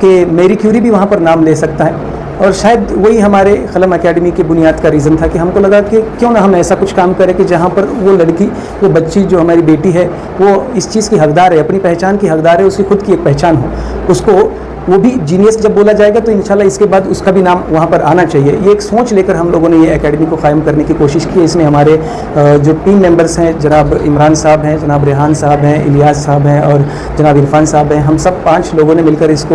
کہ Marie Curie بھی وہاں پر نام لے سکتا ہے. اور شاید وہی ہمارے قلم اکیڈمی کی بنیاد کا ریزن تھا کہ ہم کو لگا کہ کیوں نہ ہم ایسا کچھ کام کریں کہ جہاں پر وہ لڑکی، وہ بچی جو ہماری بیٹی ہے، وہ اس چیز کی حقدار ہے، اپنی پہچان کی حقدار ہے، اس کی خود کی ایک پہچان ہو. اس کو وہ بھی جینیس جب بولا جائے گا تو انشاءاللہ اس کے بعد اس کا بھی نام وہاں پر آنا چاہیے. یہ ایک سوچ لے کر ہم لوگوں نے یہ اکیڈمی کو قائم کرنے کی کوشش کی. اس میں ہمارے جو ٹیم ممبرس ہیں، جناب عمران صاحب ہیں، جناب ریحان صاحب ہیں، الیاس صاحب ہیں اور جناب عرفان صاحب ہیں، ہم سب 5 لوگوں نے مل کر اس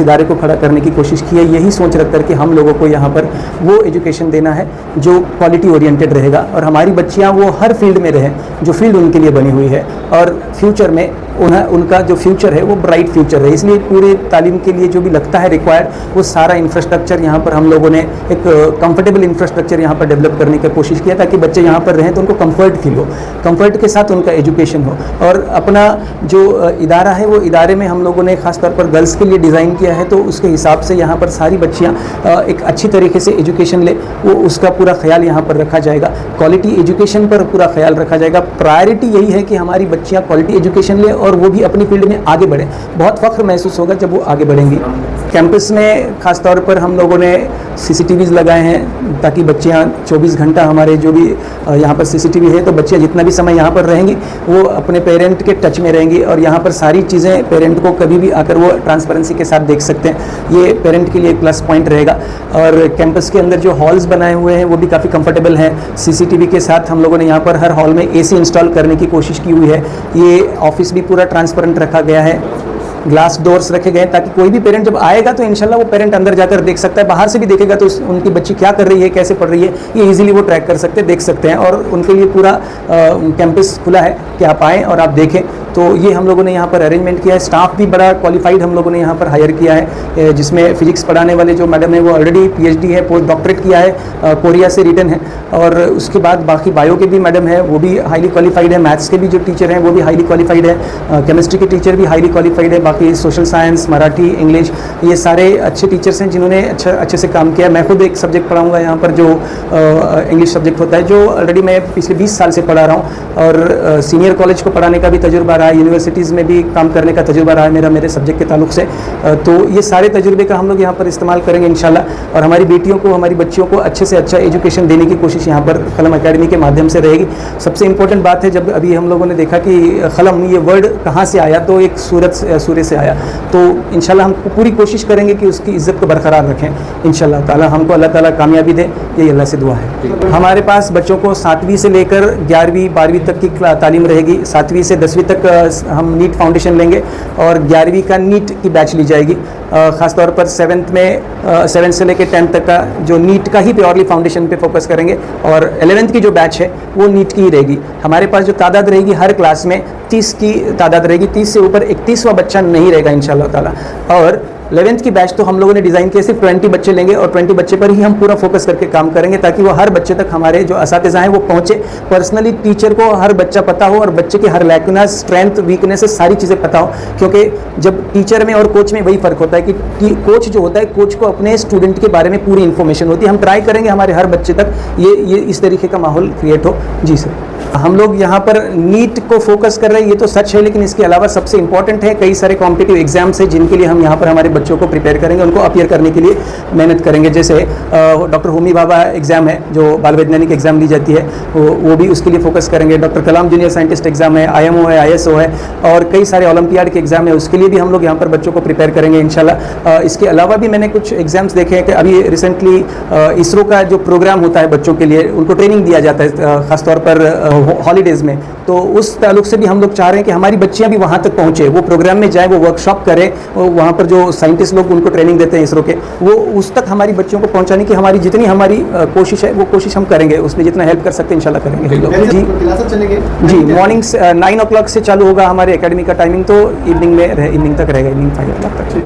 ادارے کو کھڑا کرنے کی کوشش کی ہے. یہی سوچ رکھ کر کہ ہم لوگوں کو یہاں پر وہ ایجوکیشن دینا ہے جو کوالٹی اورینٹڈ رہے گا اور ہماری بچیاں وہ ہر فیلڈ میں رہیں جو فیلڈ ان کے لیے بنی ہوئی ہے اور فیوچر میں ان کا جو فیوچر ہے وہ برائٹ فیوچر ہے. اس لیے پورے تعلیم کے لیے جو بھی لگتا ہے ریکوائرڈ، وہ سارا انفراسٹرکچر یہاں پر ہم لوگوں نے ایک کمفرٹیبل انفراسٹرکچر یہاں پر ڈیولپ کرنے کی کوشش کیا تاکہ بچے یہاں پر رہیں تو ان کو کمفرٹ فیل ہو، کمفرٹ کے ساتھ ان کا ایجوکیشن ہو. اور اپنا جو ادارہ ہے وہ ادارے میں ہم لوگوں نے خاص طور پر گرلس کے لیے ڈیزائن کیا ہے، تو اس کے حساب سے یہاں پر ساری بچیاں ایک اچھی طریقے سے ایجوکیشن لے، وہ اس کا پورا خیال یہاں پر رکھا جائے گا. کوالٹی ایجوکیشن پر پورا خیال رکھا جائے گا. پرائرٹی یہی ہے کہ ہماری بچیاں کوالٹی ایجوکیشن لیں اور وہ بھی اپنی فیلڈ میں آگے بڑھیں. بہت فخر محسوس ہوگا جب وہ آگے بڑھیں گی. کیمپس میں خاص طور پر ہم لوگوں نے CCTVs لگائے ہیں تاکہ بچیاں 24 گھنٹہ ہمارے جو بھی یہاں پر CCTV ہے تو بچیاں جتنا بھی سمے یہاں پر رہیں گی وہ اپنے پیرنٹ کے ٹچ میں رہیں گی اور یہاں پر ساری چیزیں پیرنٹ کو کبھی بھی آ کر وہ ٹرانسپیرنسی کے ساتھ دیکھ سکتے ہیں. یہ پیرنٹ کے لیے ایک پلس پوائنٹ رہے گا. اور کیمپس کے اندر جو ہالز بنائے ہوئے ہیں وہ بھی کافی کمفرٹیبل ہیں. CCTV کے ساتھ ہم لوگوں نے یہاں پر ہر ہال میں AC انسٹال کرنے کی کوشش کی ہوئی ہے. یہ آفس بھی پورا ٹرانسپیرنٹ رکھا گیا ہے. گلاس ڈورز رکھے گئے تاکہ کوئی بھی پیرنٹ جب آئے گا تو انشاءاللہ وہ پیرنٹ اندر جا کر دیکھ سکتا ہے. باہر سے بھی دیکھے گا تو ان کی بچی کیا کر رہی ہے، کیسے پڑھ رہی ہے، یہ ایزیلی وہ ٹریک کر سکتے ہیں، دیکھ سکتے ہیں. اور ان کے لیے پورا کیمپس کھلا ہے کہ آپ آئیں اور آپ دیکھیں. تو یہ ہم لوگوں نے یہاں پر ارینجمنٹ کیا ہے. اسٹاف بھی بڑا کوالیفائڈ ہم لوگوں نے یہاں پر ہائر کیا ہے، جس میں فزکس پڑھانے والے جو میڈم ہیں وہ آلریڈی PhD ہے، پوسٹ ڈاکٹریٹ کیا ہے، کوریا سے ریٹن ہے. اور اس کے بعد باقی بایو کے بھی میڈم ہے، وہ بھی ہائیلی کوالیفائڈ ہے. میتھس کے بھی جو ٹیچر ہیں وہ بھی ہائیلی کوالیفائڈ ہے. کیمسٹری کے ٹیچر بھی ہائیلی کوالیفائڈ ہے. باقی سوشل سائنس، مراٹھی، انگلش، یہ سارے اچھے ٹیچرس ہیں جنہوں نے اچھے سے کام کیا. میں خود ایک سبجیکٹ پڑھاؤں گا یہاں پر جو انگلش سبجیکٹ ہوتا ہے، جو آلریڈی میں پچھلے 20 سال سے پڑھا رہا ہوں. اور سینئر کالج کو پڑھانے کا بھی تجربہ رہا ہے، یونیورسٹیز میں بھی کام کرنے کا تجربہ رہا ہے میرے سبجیکٹ کے تعلق سے. تو یہ سارے تجربے کا ہم لوگ یہاں پر استعمال کریں گے انشاءاللہ. اور ہماری بیٹیوں کو، ہماری بچیوں کو اچھے سے اچھا ایجوکیشن دینے کی کوشش یہاں پر قلم اکیڈمی کے مادھیم سے رہے گی. سب سے امپورٹنٹ بات ہے، جب ابھی ہم لوگوں نے دیکھا کہ قلم یہ ورڈ کہاں سے آیا، تو ایک سورہ سے آیا. تو انشاءاللہ ہم پوری کوشش کریں گے کہ اس کی عزت کو برقرار رکھیں انشاءاللہ تعالی. ہم کو اللہ تعالیٰ کامیابی دے، یہی اللہ سے دعا ہے. ہمارے پاس بچوں کو 7ویں سے لے کر 11ویں 12ویں تک کی تعلیم رہے گی. 7ویں سے 10ویں تک ہم نیٹ فاؤنڈیشن لیں گے اور 11ویں کا نیٹ کی بیچ لی جائے گی. خاص طور پر 7 سے لے کے 10 تک کا جو نیٹ کا ہی پیورلی فاؤنڈیشن پہ فوکس کریں گے. اور 11ویں کی جو بیچ ہے وہ نیٹ کی ہی رہے گی. ہمارے پاس جو تعداد رہے گی ہر کلاس میں 30 کی تعداد رہے گی. 30 سے اوپر 31واں بچہ نہیں رہے گا انشاءاللہ تعالیٰ. اور 11ویں کی بیچ تو ہم لوگوں نے ڈیزائن کیا صرف 20 بچے لیں گے اور 20 بچے پر ہی ہم پورا فوکس کر کے کام کریں گے تاکہ وہ ہر بچے تک ہمارے جو اساتذہ ہیں وہ پہنچے. پرسنلی ٹیچر کو ہر بچہ پتہ ہو اور بچے کے ہر لیکنس، اسٹرینتھ، ویکنیسز ساری چیزیں پتہ ہو. کیونکہ جب ٹیچر میں اور کوچ میں وہی فرق ہوتا ہے کہ کوچ جو ہوتا ہے، کوچ کو اپنے اسٹوڈنٹ کے بارے میں پوری انفارمیشن ہوتی ہے. ہم ٹرائی کریں گے ہمارے ہر بچے تک یہ اس طریقے کا ماحول کریٹ ہو. جی سر، ہم لوگ یہاں پر نیٹ کو فوکس کر رہے ہیں، یہ تو سچ ہے، لیکن اس کے علاوہ سب سے امپورٹنٹ ہے کئی سارے کمپٹیٹیو ایگزامس ہیں جن کے لیے ہم یہاں پر ہمارے بچوں کو پریپیئر کریں گے، ان کو اپیئر کرنے کے لیے محنت کریں گے. جیسے ڈاکٹر ہومی بابا ایگزام ہے جو بال ویجنانک ایگزام لی جاتی ہے، وہ بھی اس کے لیے فوکس کریں گے. ڈاکٹر کلام جونیئر سائنٹسٹ ایگزام ہے، IMO ہے، ISO ہے، اور کئی سارے اولمپیاڈ کے ایگزام ہیں، اس کے لیے بھی ہم لوگ یہاں پر بچوں کو پریپیئر کریں گے انشاءاللہ. اس کے علاوہ بھی میں نے کچھ ایگزامس دیکھے ہیں کہ ابھی ریسنٹلی ISRO کا جو پروگرام ہوتا ہے بچوں کے لیے، ان کو ٹریننگ دیا جاتا ہے خاص طور پر ہالیڈیز میں. تو اس تعلق سے بھی ہم لوگ چاہ رہے ہیں کہ ہماری بچیاں بھی وہاں تک پہنچے، وہ پروگرام میں جائیں، وہ ورک شاپ کریں، وہاں پر جو سائنٹسٹ لوگ ان کو ٹریننگ دیتے ہیں ISRO کے، وہ اس تک ہماری بچیوں کو پہنچانے کی ہماری جتنی ہماری کوشش ہے وہ کوشش ہم کریں گے. اس میں جتنا ہیلپ کر سکتے ہیں انشاءاللہ کریں گے. جی مارننگ 9 o'clock سے چالو ہوگا ہمارے اکیڈمی کا ٹائمنگ، تو ایوننگ تک رہے گا، ایوننگ 5 o'clock تک.